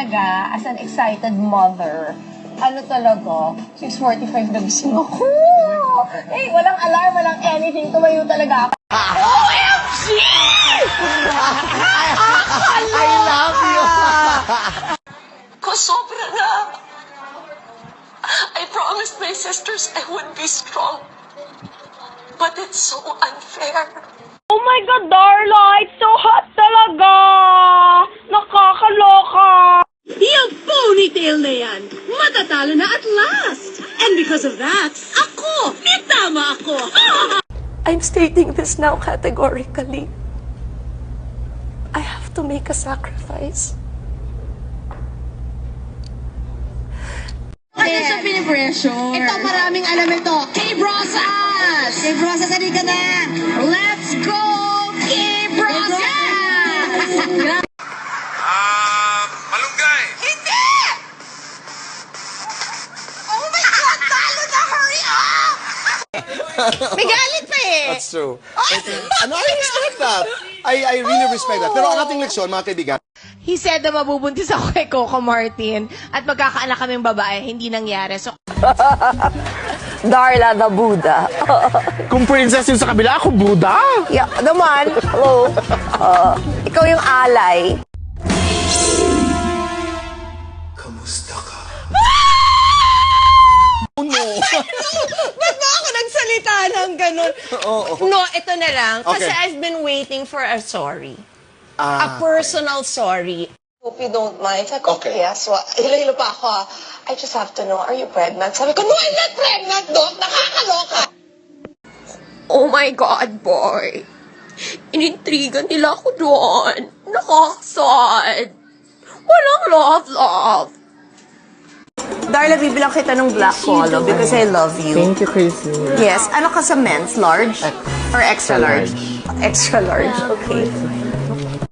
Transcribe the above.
talaga, as an excited mother, ano talaga, 6:45 na gising ako. Eh, walang alarm, walang anything. Tumayo talaga ako. OMG! I love you! Ko sobra na. I promised my sisters I would be strong. But it's so unfair. Oh my God, Darla! It's so hot talaga! Nakakaloka! Yung ponytail na yan, matatalo na at last. And because of that, ako, may tama ako. I'm stating this now categorically. I have to make a sacrifice. Ano sa pinipressure? Ito, maraming alam ito. K-Brosas! K-Brosas, halika na! Let's go! K-Brosas! Malunggay! Hindi! Oh my God! Talo na! Hurry up! May galit pa eh! That's true. Ano, I respect that. I really respect that. Pero ang ating leksyon, mga kaibigan, He said na mabubuntis ako kay Coco Martin at magkakaanak kaming babae. Hindi nangyari. So, Darla the Buddha. Kung princess yun sa kabila, ako Buddha. Yeah, naman. Hello. Ikaw yung alay. Kamusta ka? no. ba't ba ako nagsalita ng ganun? No, ito na lang. Kasi Okay. I've been waiting for a sorry. Ah, A personal sorry. Hope you don't mind. Sabi ko, Okay. yes. Hilo-hilo pa ako. I just have to know, are you pregnant? Sabi ko, no, I'm not pregnant, Doc. Nakakaloka. Oh my God, boy. Inintrigan nila ako doon. Nakakasad. Walang love. Darla, bibilang kita ng black polo because I love you. Thank you, Chrissy. Yes. Ano ka sa men's? Large? Or extra large? Extra large. Okay.